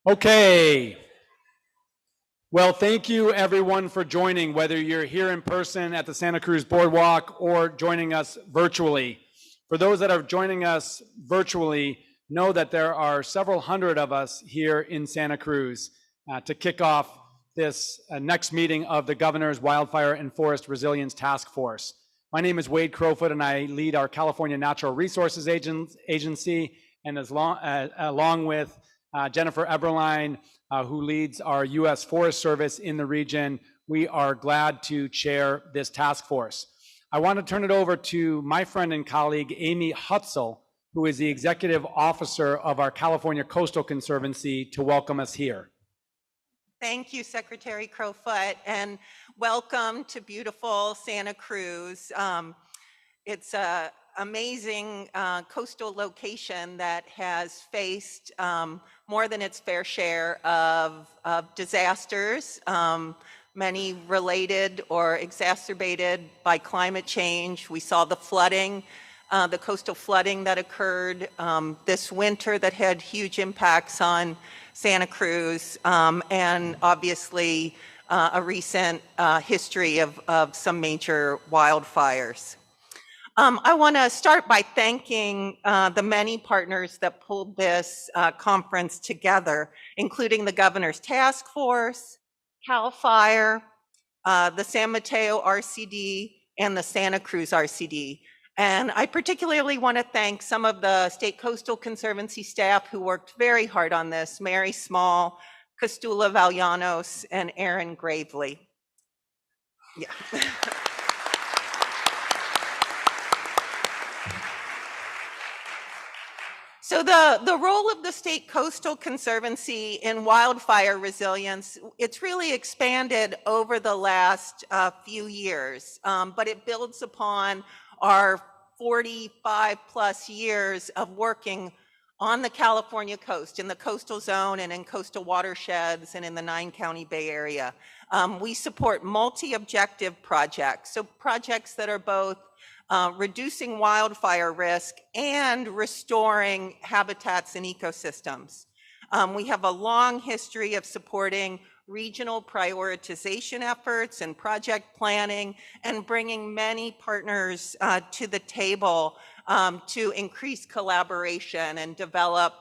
Okay. Well, thank you everyone for joining, whether you're here in person at the Santa Cruz Boardwalk or joining us virtually. For those that are joining us virtually, know that there are several hundred of us here in Santa Cruz to kick off this next meeting of the Governor's Wildfire and Forest Resilience Task Force. My name is Wade Crowfoot, and I lead our California Natural Resources Agency, and along with Jennifer Eberlein, who leads our U.S. Forest Service in the region, we are glad to chair this task force. I want to turn it over to my friend and colleague, Amy Hutzel, who is the Executive Officer of our California Coastal Conservancy, to welcome us here. Thank you, Secretary Crowfoot, and welcome to beautiful Santa Cruz. It's an amazing coastal location that has faced more than its fair share of disasters, many related or exacerbated by climate change. We saw the flooding, the coastal flooding that occurred this winter that had huge impacts on Santa Cruz, and obviously a recent history of some major wildfires. I want to start by thanking the many partners that pulled this conference together, including the Governor's Task Force, CAL FIRE, the San Mateo RCD, and the Santa Cruz RCD. And I particularly want to thank some of the State Coastal Conservancy staff who worked very hard on this: Mary Small, Costula Vallanos, and Aaron Gravely. Yeah. So the role of the State Coastal Conservancy in wildfire resilience, it's really expanded over the last few years, but it builds upon our 45 plus years of working on the California coast, in the coastal zone and in coastal watersheds and in the 9-county Bay Area. We support multi-objective projects, so projects that are both reducing wildfire risk and restoring habitats and ecosystems. We have a long history of supporting regional prioritization efforts and project planning, and bringing many partners to the table to increase collaboration and develop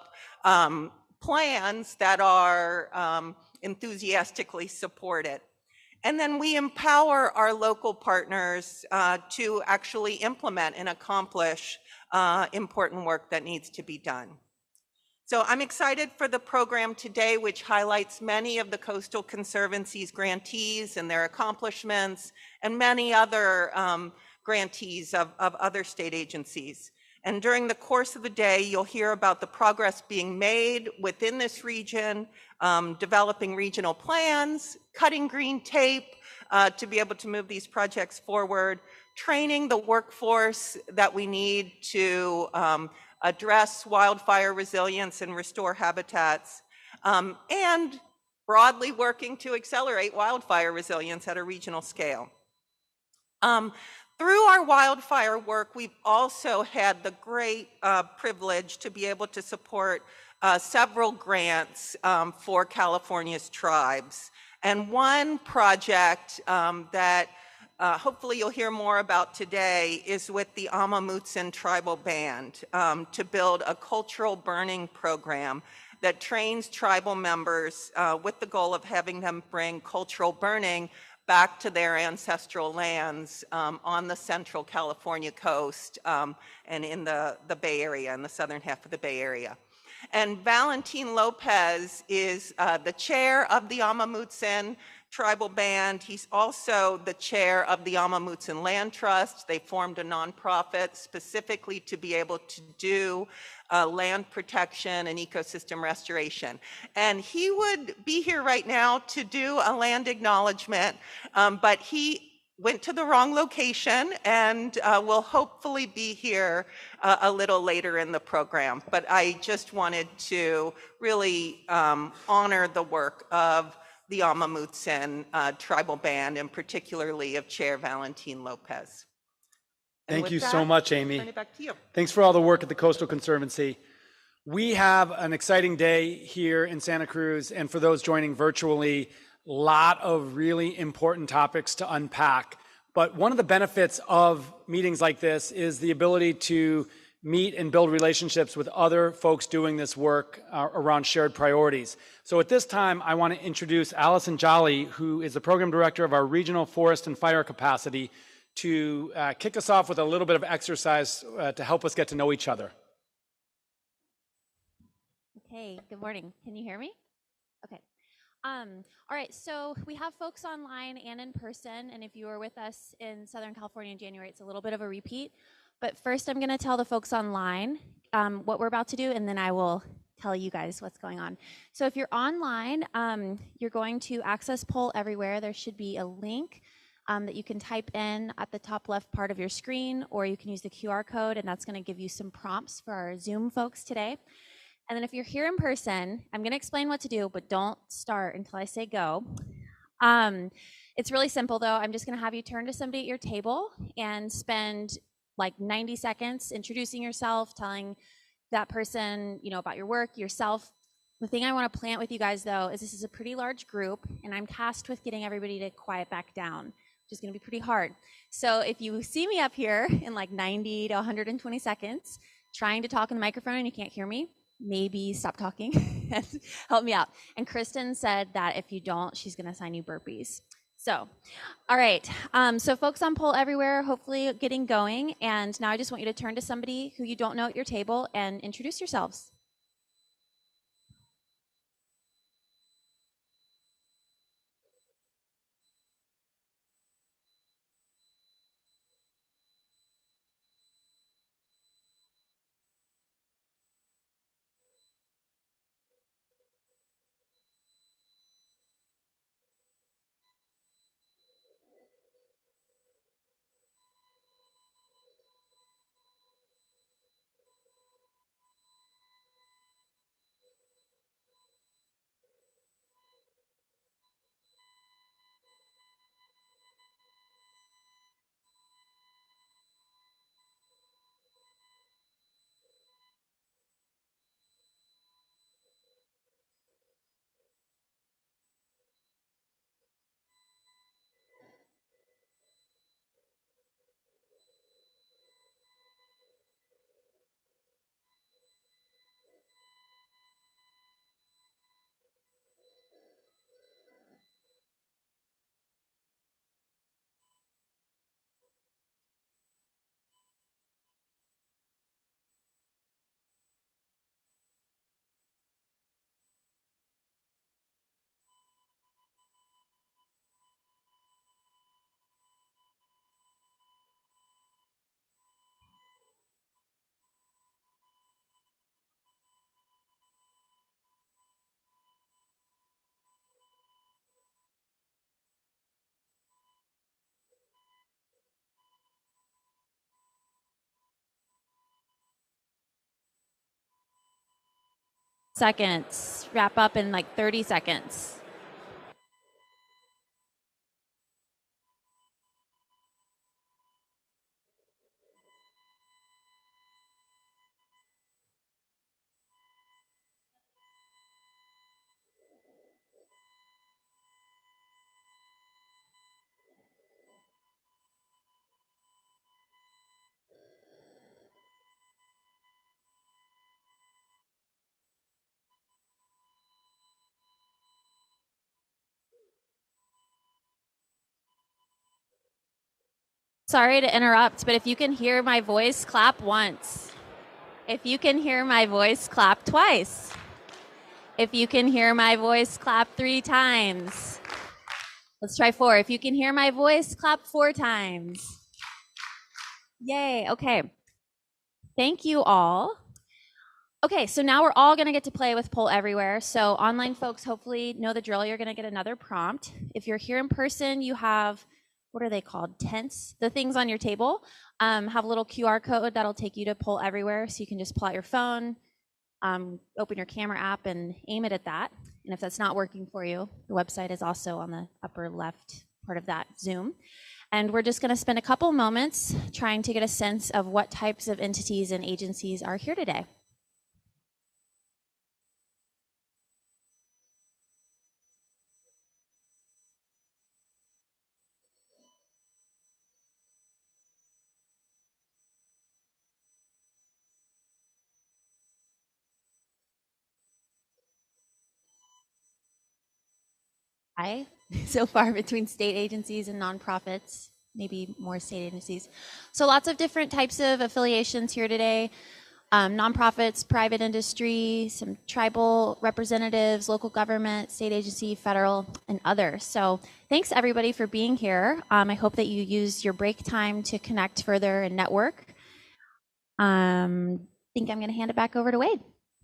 plans that are enthusiastically supported. And then we empower our local partners to actually implement and accomplish important work that needs to be done. So I'm excited for the program today, which highlights many of the Coastal Conservancy's grantees and their accomplishments, and many other grantees of other state agencies. And during the course of the day, you'll hear about the progress being made within this region, developing regional plans, cutting green tape to be able to move these projects forward, training the workforce that we need to address wildfire resilience and restore habitats, and broadly working to accelerate wildfire resilience at a regional scale. Through our wildfire work, we've also had the great privilege to be able to support several grants for California's tribes. And one project that hopefully you'll hear more about today is with the Amah Mutsun Tribal Band to build a cultural burning program that trains tribal members with the goal of having them bring cultural burning back to their ancestral lands on the central California coast and in the Bay Area, in the southern half of the Bay Area. And Valentin Lopez is the chair of the Amah Mutsun Tribal Band. He's also the chair of the Amah Mutsun Land Trust. They formed a nonprofit specifically to be able to do land protection and ecosystem restoration. And he would be here right now to do a land acknowledgement, but he went to the wrong location and will hopefully be here a little later in the program. But I just wanted to really honor the work of the Amah Mutsun Tribal Band, and particularly of Chair Valentin Lopez. Thank you so much, Amy. Turn it back to you. Thanks for all the work at the Coastal Conservancy. We have an exciting day here in Santa Cruz, and for those joining virtually, a lot of really important topics to unpack. But one of the benefits of meetings like this is the ability to meet and build relationships with other folks doing this work around shared priorities. So at this time, I want to introduce Allison Jolly, who is the program director of our regional forest and fire capacity, to kick us off with a little bit of exercise to help us get to know each other. Okay, good morning. Can you hear me? Okay. All right, so we have folks online and in person, and if you were with us in Southern California in January, it's a little bit of a repeat. But first, I'm going to tell the folks online what we're about to do, and then I will tell you guys what's going on. So if you're online, you're going to access Poll Everywhere. There should be a link that you can type in at the top left part of your screen, or you can use the QR code, and that's going to give you some prompts for our Zoom folks today. And then if you're here in person, I'm going to explain what to do, but don't start until I say go. It's really simple, though. I'm just going to have you turn to somebody at your table and spend like 90 seconds introducing yourself, telling that person, about your work, yourself. The thing I want to plant with you guys, though, is this is a pretty large group, and I'm tasked with getting everybody to quiet back down, which is going to be pretty hard. So if you see me up here in like 90 to 120 seconds, trying to talk in the microphone and you can't hear me, maybe stop talking and help me out. And Kristen said that if you don't, she's going to assign you burpees. So, all right. So folks on Poll Everywhere, hopefully getting going. And now I just want you to turn to somebody who you don't know at your table and introduce yourselves. Seconds. Wrap up in like 30 seconds. Sorry to interrupt, but if you can hear my voice, clap once. If you can hear my voice, clap twice. If you can hear my voice, clap 3 times. Let's try 4. If you can hear my voice, clap 4 times. Yay, okay. Thank you all. Okay, so now we're all gonna get to play with Poll Everywhere. So online folks hopefully know the drill. You're gonna get another prompt. If you're here in person, you have, what are they called? Tents. The things on your table have a little QR code that'll take you to Poll Everywhere. So you can just pull out your phone, open your camera app and aim it at that. And if that's not working for you, the website is also on the upper left part of that Zoom. And we're just gonna spend a couple moments trying to get a sense of what types of entities and agencies are here today. high so far between state agencies and nonprofits, maybe more state agencies. So lots of different types of affiliations here today. Nonprofits, private industry, some tribal representatives, local government, state agency, federal, and others. So thanks everybody for being here. I hope that you use your break time to connect further and network. I think I'm going to hand it back over to Wade.